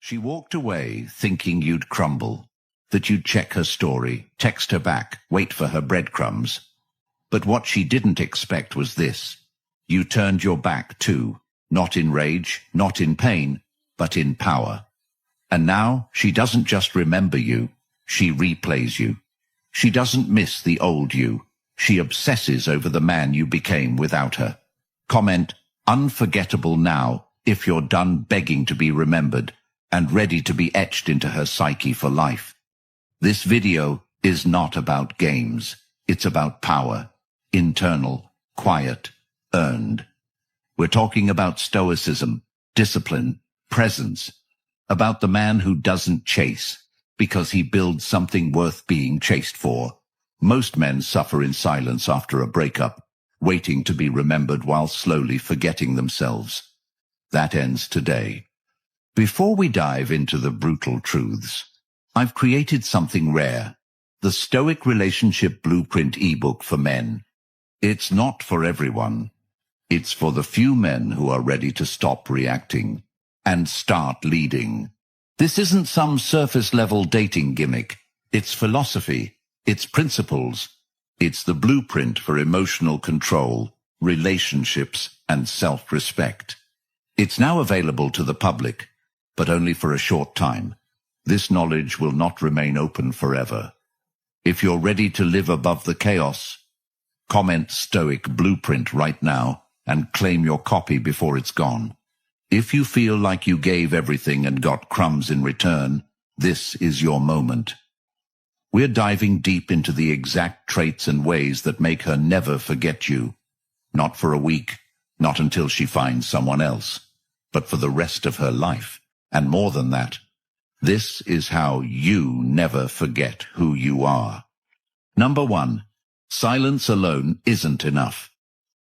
She walked away thinking you'd crumble, that you'd check her story, text her back, wait for her breadcrumbs. But what she didn't expect was this. You turned your back too, not in rage, not in pain, but in power. And now she doesn't just remember you, she replays you. She doesn't miss the old you, she obsesses over the man you became without her. Comment, unforgettable now, if you're done begging to be remembered and ready to be etched into her psyche for life. This video is not about games. It's about power, internal, quiet, earned. We're talking about stoicism, discipline, presence, about the man who doesn't chase because he builds something worth being chased for. Most men suffer in silence after a breakup, waiting to be remembered while slowly forgetting themselves. That ends today. Before we dive into the brutal truths, I've created something rare, the Stoic Relationship Blueprint ebook for men. It's not for everyone. It's for the few men who are ready to stop reacting and start leading. This isn't some surface-level dating gimmick. It's philosophy. It's principles. It's the blueprint for emotional control, relationships, and self-respect. It's now available to the public, but only for a short time. This knowledge will not remain open forever. If you're ready to live above the chaos, comment Stoic Blueprint right now and claim your copy before it's gone. If you feel like you gave everything and got crumbs in return, this is your moment. We're diving deep into the exact traits and ways that make her never forget you. Not for a week, not until she finds someone else, but for the rest of her life. And more than that, this is how you never forget who you are. Number 1, silence alone isn't enough.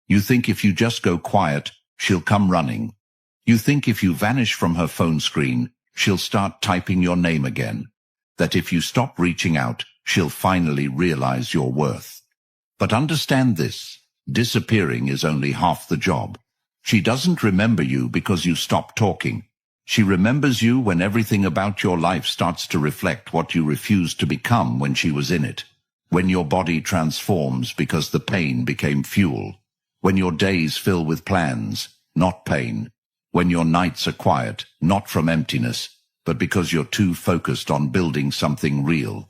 You think if you just go quiet, she'll come running. You think if you vanish from her phone screen, she'll start typing your name again. That if you stop reaching out, she'll finally realize your worth. But understand this, disappearing is only half the job. She doesn't remember you because you stop talking. She remembers you when everything about your life starts to reflect what you refused to become when she was in it. When your body transforms because the pain became fuel. When your days fill with plans, not pain. When your nights are quiet, not from emptiness, but because you're too focused on building something real.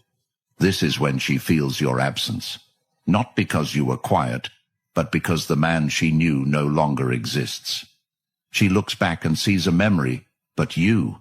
This is when she feels your absence. Not because you were quiet, but because the man she knew no longer exists. She looks back and sees a memory, but you're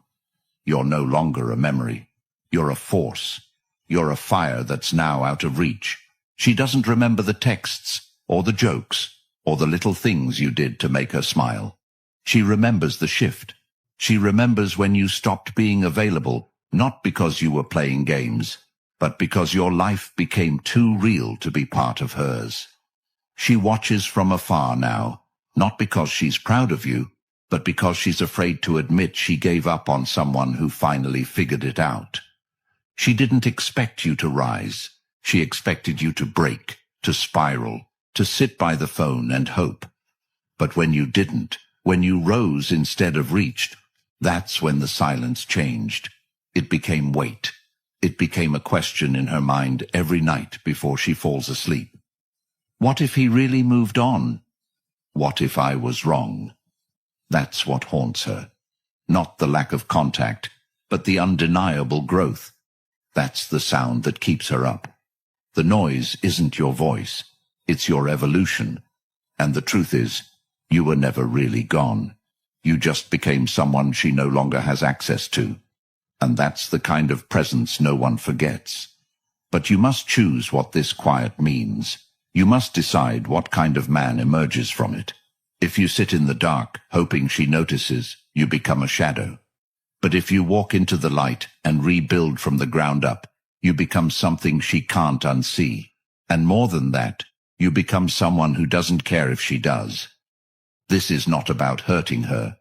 no longer a memory. You're a force. You're a fire that's now out of reach. She doesn't remember the texts, or the jokes, or the little things you did to make her smile. She remembers the shift. She remembers when you stopped being available, not because you were playing games, but because your life became too real to be part of hers. She watches from afar now, not because she's proud of you, but because she's afraid to admit she gave up on someone who finally figured it out. She didn't expect you to rise. She expected you to break, to spiral, to sit by the phone and hope. But when you didn't, when you rose instead of reached, that's when the silence changed. It became weight. It became a question in her mind every night before she falls asleep. What if he really moved on? What if I was wrong? That's what haunts her. Not the lack of contact, but the undeniable growth. That's the sound that keeps her up. The noise isn't your voice. It's your evolution. And the truth is, you were never really gone. You just became someone she no longer has access to. And that's the kind of presence no one forgets. But you must choose what this quiet means. You must decide what kind of man emerges from it. If you sit in the dark, hoping she notices, you become a shadow. But if you walk into the light and rebuild from the ground up, you become something she can't unsee. And more than that, you become someone who doesn't care if she does. This is not about hurting her.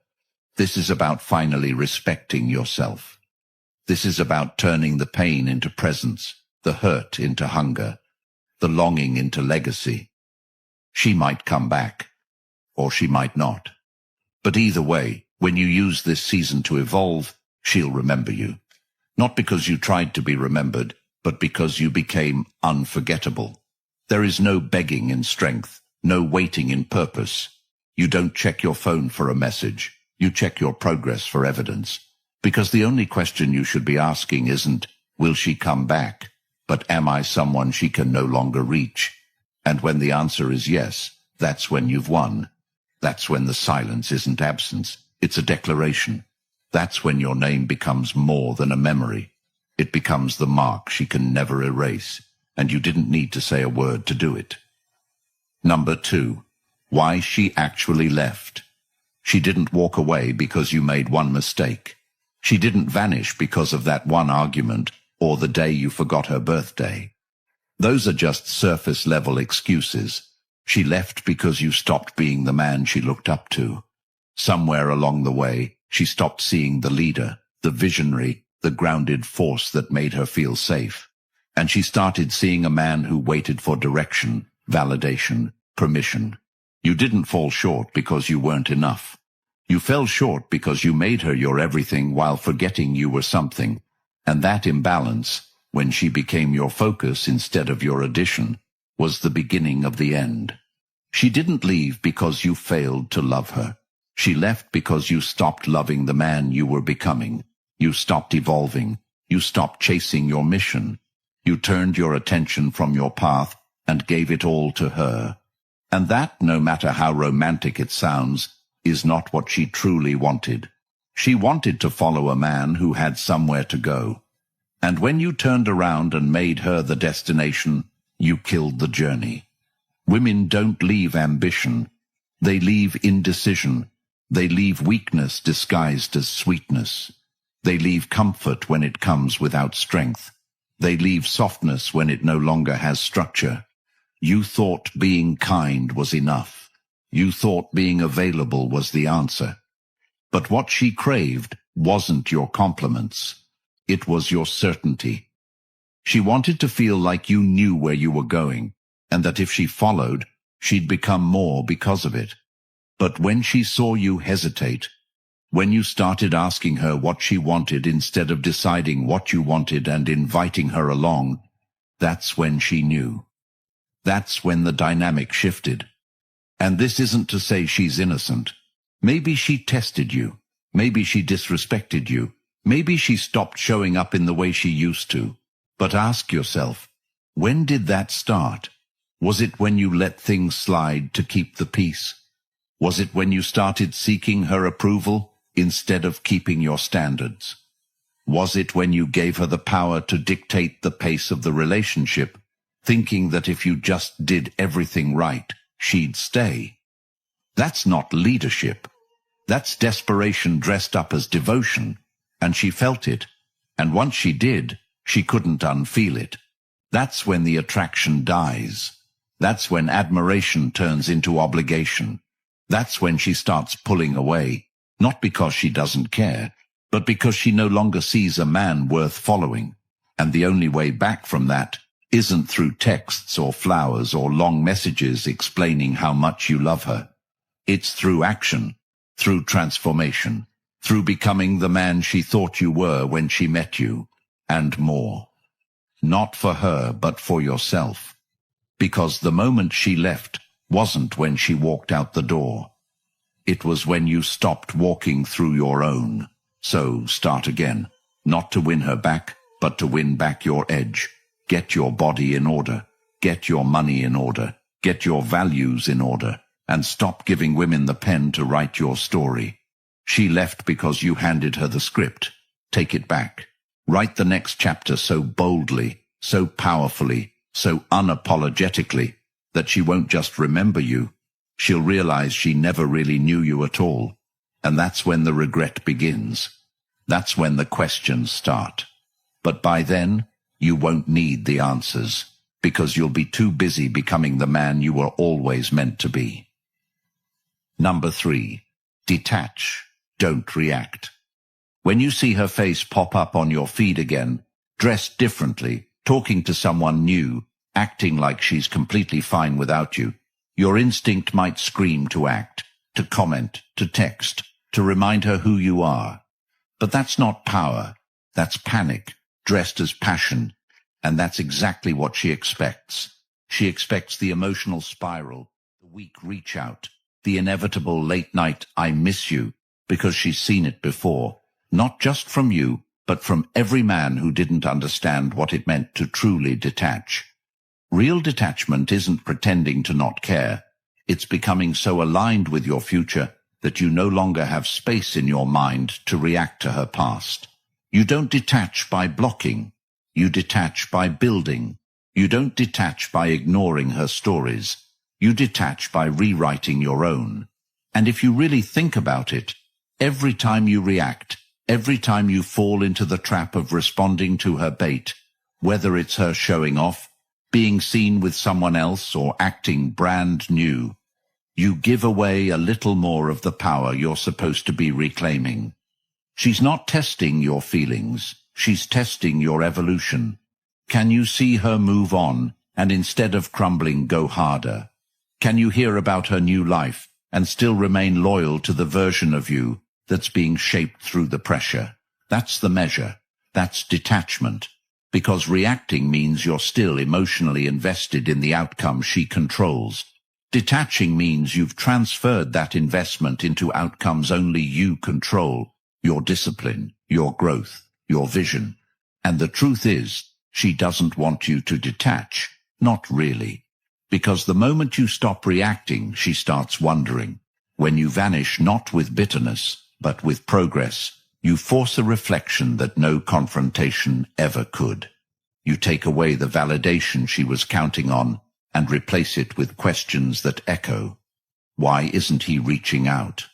This is about finally respecting yourself. This is about turning the pain into presence, the hurt into hunger, the longing into legacy. She might come back, or she might not. But either way, when you use this season to evolve, she'll remember you. Not because you tried to be remembered, but because you became unforgettable. There is no begging in strength, no waiting in purpose. You don't check your phone for a message. You check your progress for evidence. Because the only question you should be asking isn't, will she come back? But am I someone she can no longer reach? And when the answer is yes, that's when you've won. That's when the silence isn't absence, it's a declaration. That's when your name becomes more than a memory. It becomes the mark she can never erase, and you didn't need to say a word to do it. Number 2, why she actually left. She didn't walk away because you made one mistake. She didn't vanish because of that one argument or the day you forgot her birthday. Those are just surface-level excuses. She left because you stopped being the man she looked up to. Somewhere along the way, she stopped seeing the leader, the visionary, the grounded force that made her feel safe. And she started seeing a man who waited for direction, validation, permission. You didn't fall short because you weren't enough. You fell short because you made her your everything while forgetting you were something. And that imbalance, when she became your focus instead of your addition, was the beginning of the end. She didn't leave because you failed to love her. She left because you stopped loving the man you were becoming. You stopped evolving. You stopped chasing your mission. You turned your attention from your path and gave it all to her. And that, no matter how romantic it sounds, is not what she truly wanted. She wanted to follow a man who had somewhere to go. And when you turned around and made her the destination, you killed the journey. Women don't leave ambition. They leave indecision. They leave weakness disguised as sweetness. They leave comfort when it comes without strength. They leave softness when it no longer has structure. You thought being kind was enough. You thought being available was the answer. But what she craved wasn't your compliments. It was your certainty. She wanted to feel like you knew where you were going, and that if she followed, she'd become more because of it. But when she saw you hesitate, when you started asking her what she wanted instead of deciding what you wanted and inviting her along, that's when she knew. That's when the dynamic shifted. And this isn't to say she's innocent. Maybe she tested you. Maybe she disrespected you. Maybe she stopped showing up in the way she used to. But ask yourself, when did that start? Was it when you let things slide to keep the peace? Was it when you started seeking her approval instead of keeping your standards? Was it when you gave her the power to dictate the pace of the relationship, thinking that if you just did everything right, she'd stay? That's not leadership. That's desperation dressed up as devotion, and she felt it. And once she did, she couldn't unfeel it. That's when the attraction dies. That's when admiration turns into obligation. That's when she starts pulling away, not because she doesn't care, but because she no longer sees a man worth following. And the only way back from that isn't through texts or flowers or long messages explaining how much you love her. It's through action, through transformation, through becoming the man she thought you were when she met you, and more. Not for her, but for yourself. Because the moment she left wasn't when she walked out the door. It was when you stopped walking through your own. So start again, not to win her back, but to win back your edge. Get your body in order. Get your money in order. Get your values in order. And stop giving women the pen to write your story. She left because you handed her the script. Take it back. Write the next chapter so boldly, so powerfully, so unapologetically, that she won't just remember you. She'll realize she never really knew you at all. And that's when the regret begins. That's when the questions start. But by then, you won't need the answers, because you'll be too busy becoming the man you were always meant to be. Number 3, detach, don't react. When you see her face pop up on your feed again, dressed differently, talking to someone new, acting like she's completely fine without you, your instinct might scream to act, to comment, to text, to remind her who you are. But that's not power. That's panic, dressed as passion. And that's exactly what she expects. She expects the emotional spiral, the weak reach out, the inevitable late night "I miss you," because she's seen it before, not just from you, but from every man who didn't understand what it meant to truly detach. Real detachment isn't pretending to not care. It's becoming so aligned with your future that you no longer have space in your mind to react to her past. You don't detach by blocking. You detach by building. You don't detach by ignoring her stories. You detach by rewriting your own. And if you really think about it, every time you react, every time you fall into the trap of responding to her bait, whether it's her showing off, being seen with someone else, or acting brand new, you give away a little more of the power you're supposed to be reclaiming. She's not testing your feelings. She's testing your evolution. Can you see her move on, and instead of crumbling, go harder? Can you hear about her new life, and still remain loyal to the version of you that's being shaped through the pressure? That's the measure. That's detachment. Because reacting means you're still emotionally invested in the outcome she controls. Detaching means you've transferred that investment into outcomes only you control, your discipline, your growth, your vision. And the truth is, she doesn't want you to detach. Not really. Because the moment you stop reacting, she starts wondering. When you vanish not with bitterness, but with progress, you force a reflection that no confrontation ever could. You take away the validation she was counting on and replace it with questions that echo. Why isn't he reaching out?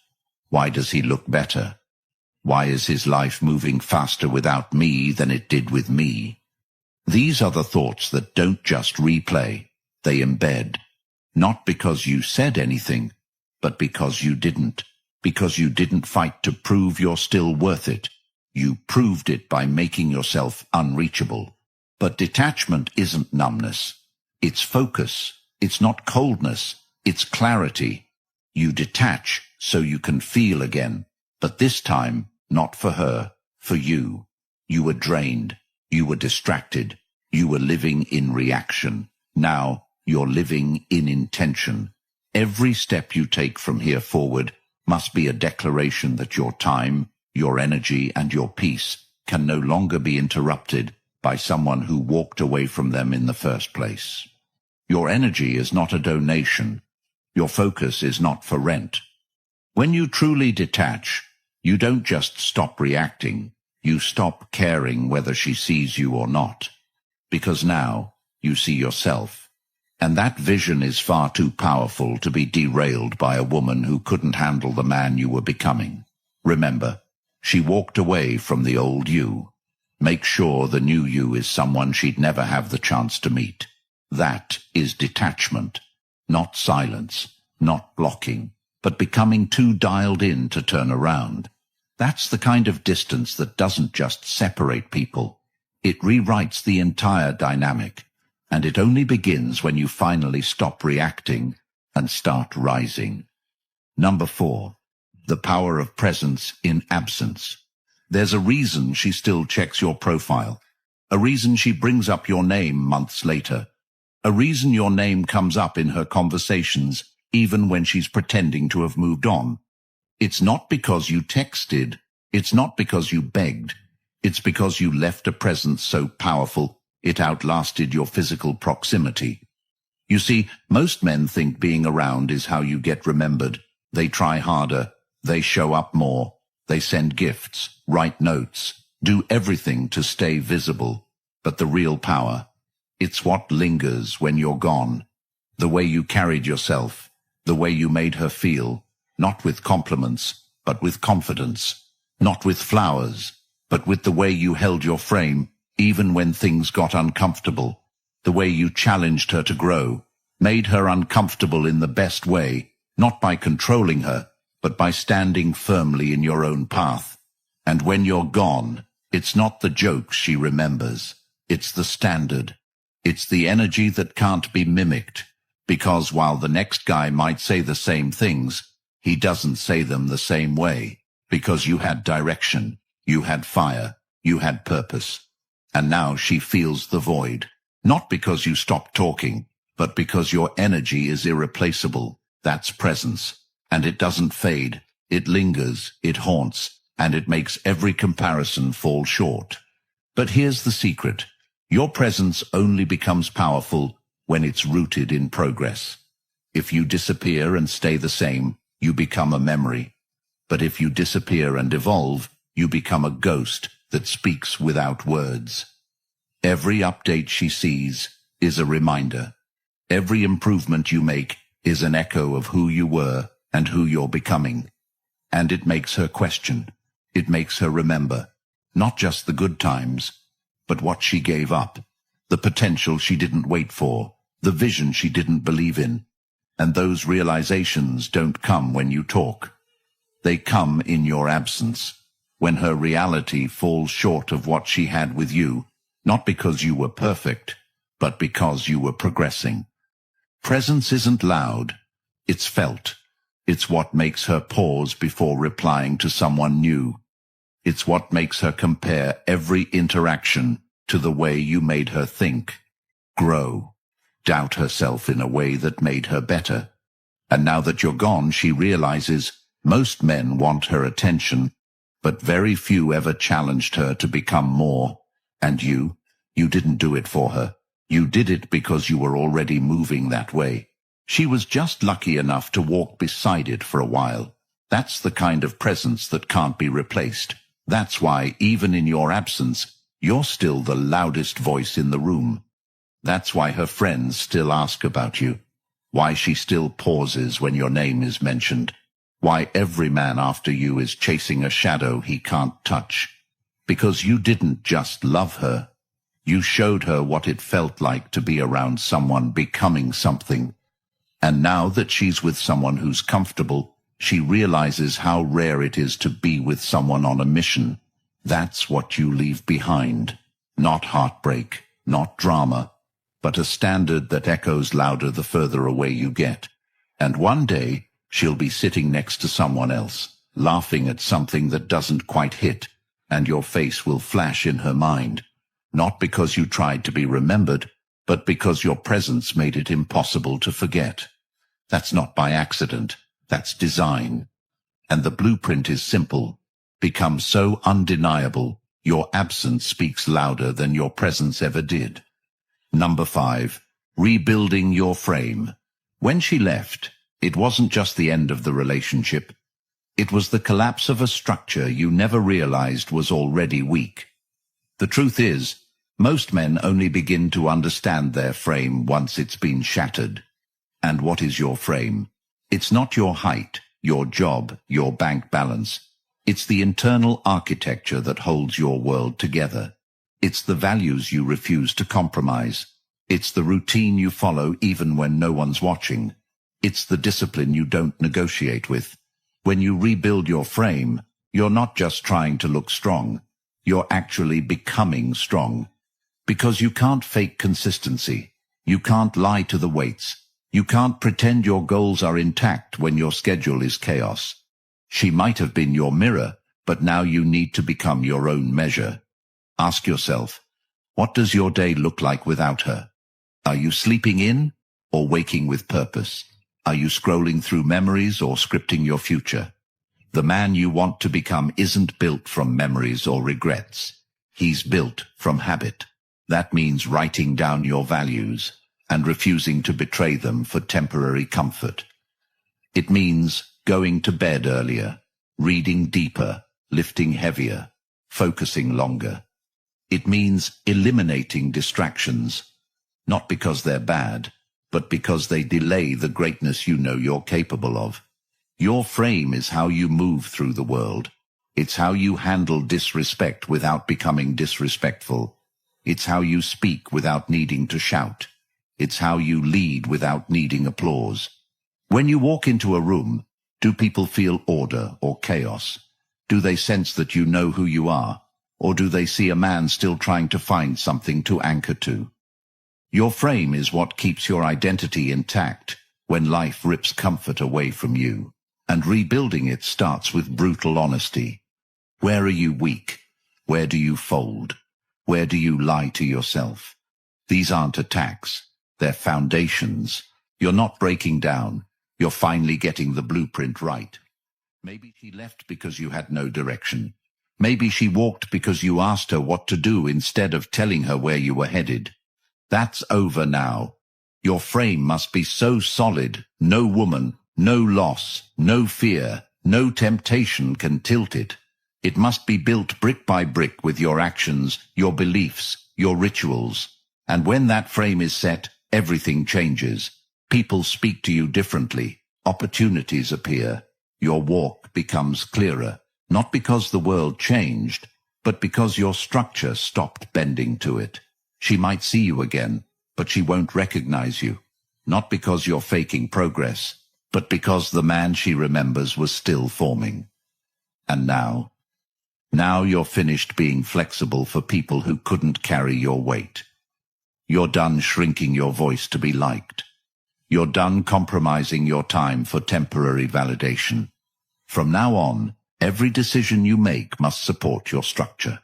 Why does he look better? Why is his life moving faster without me than it did with me? These are the thoughts that don't just replay, they embed. Not because you said anything, but because you didn't. Because you didn't fight to prove you're still worth it. You proved it by making yourself unreachable. But detachment isn't numbness. It's focus. It's not coldness. It's clarity. You detach so you can feel again. But this time, not for her, for you. You were drained. You were distracted. You were living in reaction. Now, you're living in intention. Every step you take from here forward must be a declaration that your time, your energy, and your peace can no longer be interrupted by someone who walked away from them in the first place. Your energy is not a donation. Your focus is not for rent. When you truly detach, you don't just stop reacting. You stop caring whether she sees you or not. Because now you see yourself. And that vision is far too powerful to be derailed by a woman who couldn't handle the man you were becoming. Remember, she walked away from the old you. Make sure the new you is someone she'd never have the chance to meet. That is detachment, not silence, not blocking, but becoming too dialed in to turn around. That's the kind of distance that doesn't just separate people. It rewrites the entire dynamic. And it only begins when you finally stop reacting and start rising. Number 4, the power of presence in absence. There's a reason she still checks your profile, a reason she brings up your name months later, a reason your name comes up in her conversations even when she's pretending to have moved on. It's not because you texted, it's not because you begged, it's because you left a presence so powerful it outlasted your physical proximity. You see, most men think being around is how you get remembered. They try harder, they show up more, they send gifts, write notes, do everything to stay visible. But the real power, it's what lingers when you're gone. The way you carried yourself, the way you made her feel, not with compliments, but with confidence, not with flowers, but with the way you held your frame, even when things got uncomfortable, the way you challenged her to grow, made her uncomfortable in the best way, not by controlling her, but by standing firmly in your own path. And when you're gone, it's not the jokes she remembers, it's the standard. It's the energy that can't be mimicked, because while the next guy might say the same things, he doesn't say them the same way, because you had direction, You had fire. You had purpose. And now she feels the void. Not because you stopped talking, but because your energy is irreplaceable. That's presence. And it doesn't fade. It lingers, it haunts, and it makes every comparison fall short. But here's the secret. Your presence only becomes powerful when it's rooted in progress. If you disappear and stay the same, you become a memory. But if you disappear and evolve, you become a ghost that speaks without words. Every update she sees is a reminder. Every improvement you make is an echo of who you were and who you're becoming. And it makes her question. It makes her remember, not just the good times, but what she gave up, the potential she didn't wait for, the vision she didn't believe in. And those realizations don't come when you talk. They come in your absence, when her reality falls short of what she had with you, not because you were perfect, but because you were progressing. Presence isn't loud, it's felt. It's what makes her pause before replying to someone new. It's what makes her compare every interaction to the way you made her think, grow, doubt herself in a way that made her better. And now that you're gone, she realizes most men want her attention, but very few ever challenged her to become more. And you didn't do it for her. You did it because you were already moving that way. She was just lucky enough to walk beside it for a while. That's the kind of presence that can't be replaced. That's why, even in your absence, you're still the loudest voice in the room. That's why her friends still ask about you. Why she still pauses when your name is mentioned. Why every man after you is chasing a shadow he can't touch. Because you didn't just love her. You showed her what it felt like to be around someone becoming something. And now that she's with someone who's comfortable, she realizes how rare it is to be with someone on a mission. That's what you leave behind. Not heartbreak, not drama, but a standard that echoes louder the further away you get. And one day, she'll be sitting next to someone else, laughing at something that doesn't quite hit, and your face will flash in her mind. Not because you tried to be remembered, but because your presence made it impossible to forget. That's not by accident. That's design. And the blueprint is simple. Become so undeniable, your absence speaks louder than your presence ever did. Number 5. Rebuilding your frame. When she left, it wasn't just the end of the relationship. It was the collapse of a structure you never realized was already weak. The truth is, most men only begin to understand their frame once it's been shattered. And what is your frame? It's not your height, your job, your bank balance. It's the internal architecture that holds your world together. It's the values you refuse to compromise. It's the routine you follow even when no one's watching. It's the discipline you don't negotiate with. When you rebuild your frame, you're not just trying to look strong. You're actually becoming strong. Because you can't fake consistency. You can't lie to the weights. You can't pretend your goals are intact when your schedule is chaos. She might have been your mirror, but now you need to become your own measure. Ask yourself, what does your day look like without her? Are you sleeping in or waking with purpose? Are you scrolling through memories or scripting your future? The man you want to become isn't built from memories or regrets. He's built from habit. That means writing down your values and refusing to betray them for temporary comfort. It means going to bed earlier, reading deeper, lifting heavier, focusing longer. It means eliminating distractions, not because they're bad, but because they delay the greatness you know you're capable of. Your frame is how you move through the world. It's how you handle disrespect without becoming disrespectful. It's how you speak without needing to shout. It's how you lead without needing applause. When you walk into a room, do people feel order or chaos? Do they sense that you know who you are? Or do they see a man still trying to find something to anchor to? Your frame is what keeps your identity intact when life rips comfort away from you. And rebuilding it starts with brutal honesty. Where are you weak? Where do you fold? Where do you lie to yourself? These aren't attacks. They're foundations. You're not breaking down. You're finally getting the blueprint right. Maybe she left because you had no direction. Maybe she walked because you asked her what to do instead of telling her where you were headed. That's over now. Your frame must be so solid, no woman, no loss, no fear, no temptation can tilt it. It must be built brick by brick with your actions, your beliefs, your rituals. And when that frame is set, everything changes. People speak to you differently. Opportunities appear. Your walk becomes clearer, not because the world changed, but because your structure stopped bending to it. She might see you again, but she won't recognize you. Not because you're faking progress, but because the man she remembers was still forming. And now you're finished being flexible for people who couldn't carry your weight. You're done shrinking your voice to be liked. You're done compromising your time for temporary validation. From now on, every decision you make must support your structure.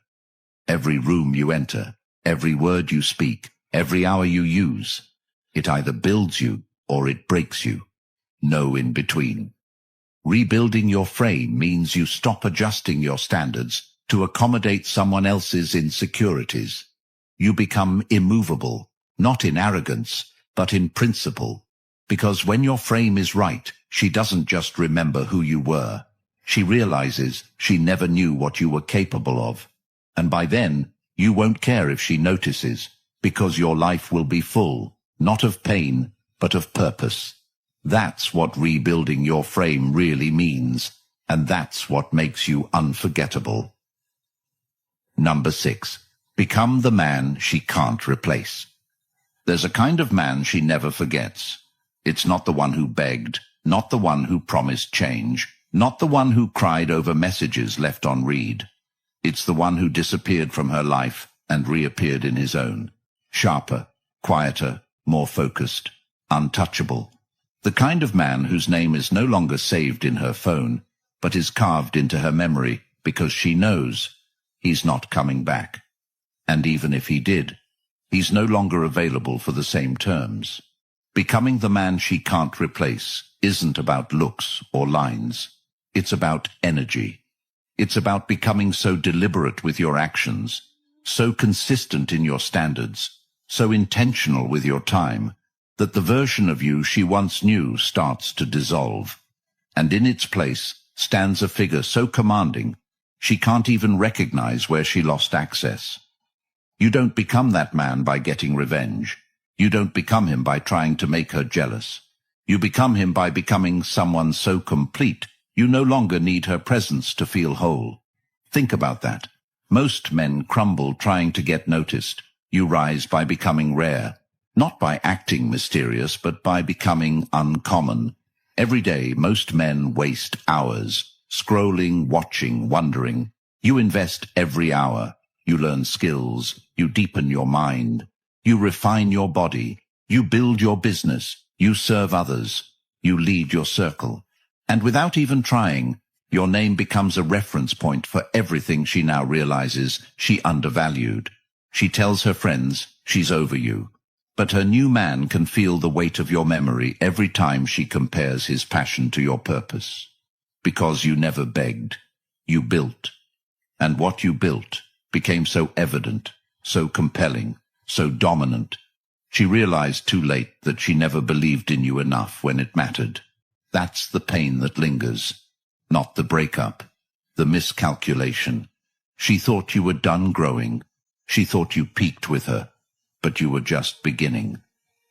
Every room you enter, every word you speak, every hour you use, it either builds you or it breaks you. No in between. Rebuilding your frame means you stop adjusting your standards to accommodate someone else's insecurities. You become immovable, not in arrogance, but in principle. Because when your frame is right, she doesn't just remember who you were. She realizes she never knew what you were capable of. And by then, you won't care if she notices, because your life will be full, not of pain, but of purpose. That's what rebuilding your frame really means, and that's what makes you unforgettable. Number 6. Become the man she can't replace. There's a kind of man she never forgets. It's not the one who begged, not the one who promised change, not the one who cried over messages left on read. It's the one who disappeared from her life and reappeared in his own. Sharper, quieter, more focused, untouchable. The kind of man whose name is no longer saved in her phone, but is carved into her memory because she knows he's not coming back. And even if he did, he's no longer available for the same terms. Becoming the man she can't replace isn't about looks or lines. It's about energy. It's about becoming so deliberate with your actions, so consistent in your standards, so intentional with your time, that the version of you she once knew starts to dissolve. And in its place stands a figure so commanding, she can't even recognize where she lost access. You don't become that man by getting revenge. You don't become him by trying to make her jealous. You become him by becoming someone so complete, you no longer need her presence to feel whole. Think about that. Most men crumble trying to get noticed. You rise by becoming rare. Not by acting mysterious, but by becoming uncommon. Every day, most men waste hours, scrolling, watching, wondering. You invest every hour. You learn skills. You deepen your mind. You refine your body. You build your business. You serve others. You lead your circle. And without even trying, your name becomes a reference point for everything she now realizes she undervalued. She tells her friends she's over you. But her new man can feel the weight of your memory every time she compares his passion to your purpose. Because you never begged. You built. And what you built became so evident, so compelling, so dominant. She realized too late that she never believed in you enough when it mattered. That's the pain that lingers, not the breakup, the miscalculation. She thought you were done growing. She thought you peaked with her. But you were just beginning.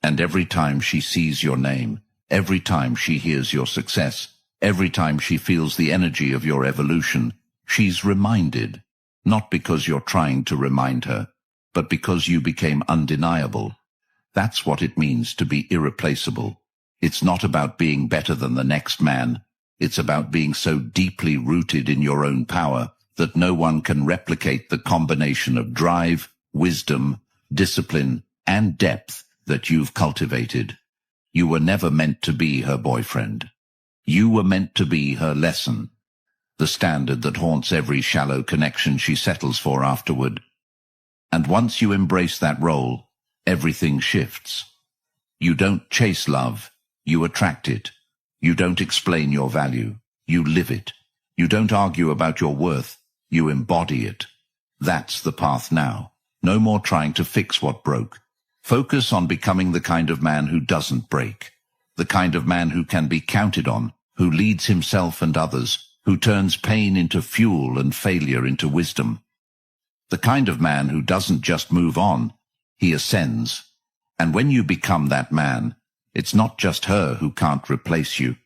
And every time she sees your name, every time she hears your success, every time she feels the energy of your evolution, she's reminded, not because you're trying to remind her, but because you became undeniable. That's what it means to be irreplaceable. It's not about being better than the next man. It's about being so deeply rooted in your own power that no one can replicate the combination of drive, wisdom, discipline, and depth that you've cultivated. You were never meant to be her boyfriend. You were meant to be her lesson. the standard that haunts every shallow connection she settles for afterward. And once you embrace that role, everything shifts. You don't chase love, you attract it. You don't explain your value, you live it. You don't argue about your worth, you embody it. That's the path now. No more trying to fix what broke. Focus on becoming the kind of man who doesn't break. The kind of man who can be counted on, who leads himself and others, who turns pain into fuel and failure into wisdom. The kind of man who doesn't just move on, he ascends. And when you become that man, it's not just her who can't replace you.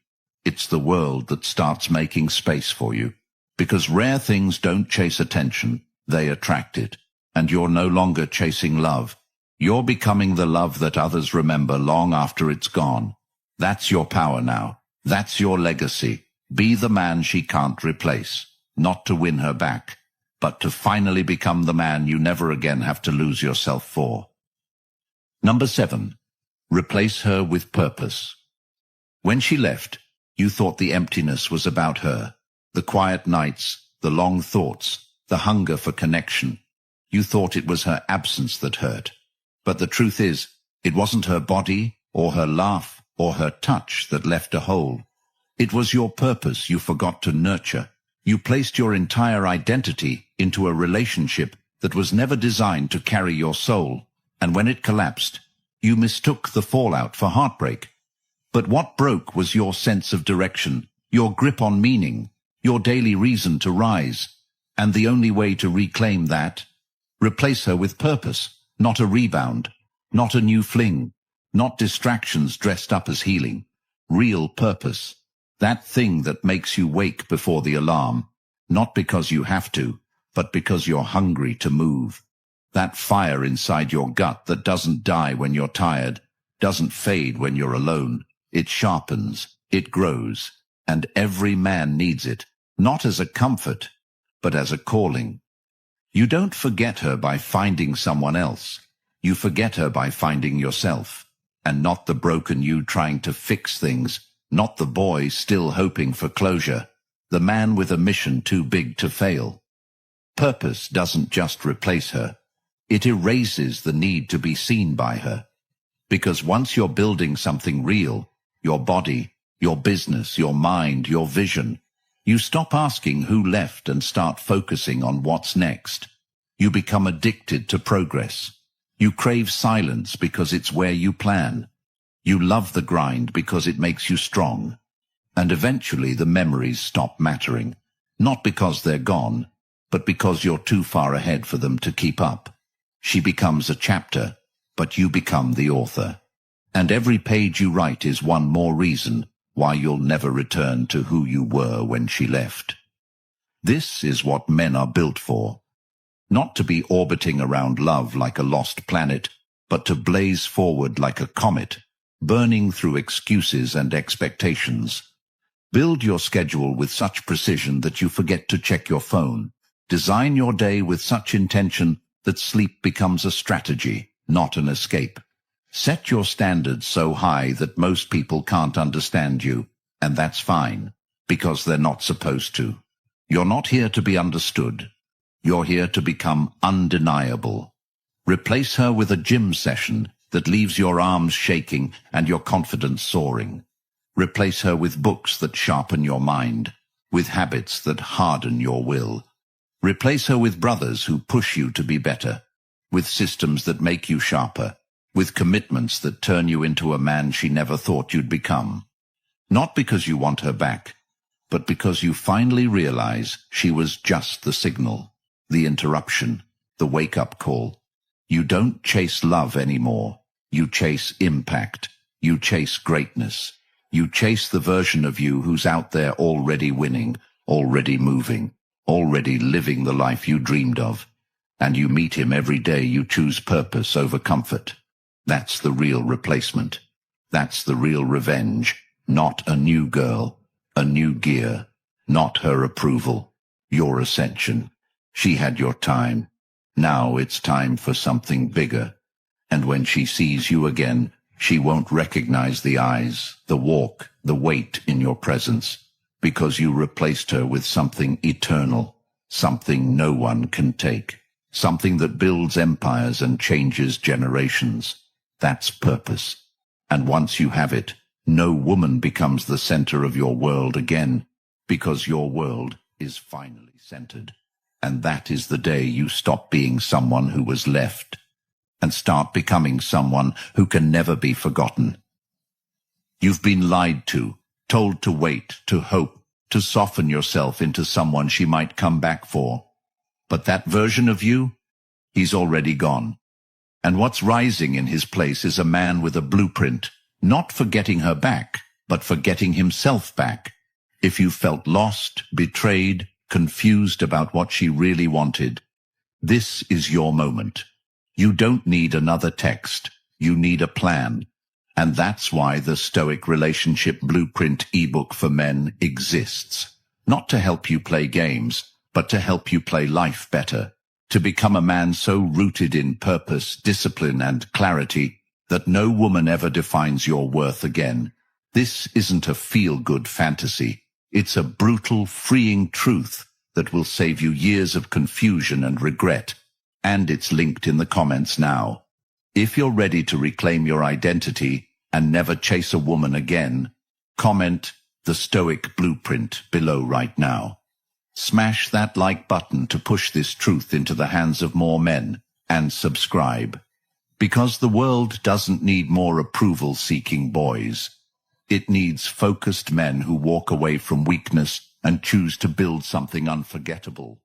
It's the world that starts making space for you. Because rare things don't chase attention, they attract it. And you're no longer chasing love. You're becoming the love that others remember long after it's gone. That's your power now. That's your legacy. Be the man she can't replace. Not to win her back, but to finally become the man you never again have to lose yourself for. Number 7. Replace her with purpose. When she left, you thought the emptiness was about her. The quiet nights, the long thoughts, the hunger for connection. You thought it was her absence that hurt. But the truth is, it wasn't her body, or her laugh, or her touch that left a hole. It was your purpose you forgot to nurture. You placed your entire identity into a relationship that was never designed to carry your soul, and when it collapsed, you mistook the fallout for heartbreak. But what broke was your sense of direction, your grip on meaning, your daily reason to rise. And the only way to reclaim that? Replace her with purpose, not a rebound, not a new fling, not distractions dressed up as healing. Real purpose. That thing that makes you wake before the alarm, not because you have to, but because you're hungry to move. That fire inside your gut that doesn't die when you're tired, doesn't fade when you're alone. It sharpens, it grows, and every man needs it, not as a comfort, but as a calling. You don't forget her by finding someone else. You forget her by finding yourself, and not the broken you trying to fix things, not the boy still hoping for closure, the man with a mission too big to fail. Purpose doesn't just replace her. It erases the need to be seen by her. Because once you're building something real, your body, your business, your mind, your vision, you stop asking who left and start focusing on what's next. You become addicted to progress. You crave silence because it's where you plan. You love the grind because it makes you strong. And eventually the memories stop mattering, not because they're gone, but because you're too far ahead for them to keep up. She becomes a chapter, but you become the author. And every page you write is one more reason why you'll never return to who you were when she left. This is what men are built for. Not to be orbiting around love like a lost planet, but to blaze forward like a comet, burning through excuses and expectations. Build your schedule with such precision that you forget to check your phone. Design your day with such intention that sleep becomes a strategy, not an escape. Set your standards so high that most people can't understand you, and that's fine, because they're not supposed to. You're not here to be understood. You're here to become undeniable. Replace her with a gym session that leaves your arms shaking and your confidence soaring. Replace her with books that sharpen your mind, with habits that harden your will. Replace her with brothers who push you to be better, with systems that make you sharper, with commitments that turn you into a man she never thought you'd become. Not because you want her back, but because you finally realize she was just the signal, the interruption, the wake-up call. You don't chase love anymore. You chase impact. You chase greatness. You chase the version of you who's out there already winning, already moving, already living the life you dreamed of. And you meet him every day you choose purpose over comfort. That's the real replacement. That's the real revenge. Not a new girl, a new gear. Not her approval, your ascension. She had your time. Now it's time for something bigger. And when she sees you again, she won't recognize the eyes, the walk, the weight in your presence. because you replaced her with something eternal, something no one can take, something that builds empires and changes generations. That's purpose. And once you have it, no woman becomes the center of your world again, because your world is finally centered. And that is the day you stop being someone who was left and start becoming someone who can never be forgotten. You've been lied to, told to wait, to hope, to soften yourself into someone she might come back for. But that version of you, he's already gone. And what's rising in his place is a man with a blueprint, not for getting her back, but for getting himself back. If you felt lost, betrayed, confused about what she really wanted, this is your moment. You don't need another text. You need a plan. And that's why the Stoic Relationship Blueprint ebook for men exists. Not to help you play games, but to help you play life better. To become a man so rooted in purpose, discipline, and clarity that no woman ever defines your worth again. This isn't a feel-good fantasy. It's a brutal, freeing truth that will save you years of confusion and regret. And it's linked in the comments now. If you're ready to reclaim your identity and never chase a woman again, comment the Stoic Blueprint below right now. Smash that like button to push this truth into the hands of more men, and subscribe. Because the world doesn't need more approval-seeking boys. It needs focused men who walk away from weakness and choose to build something unforgettable.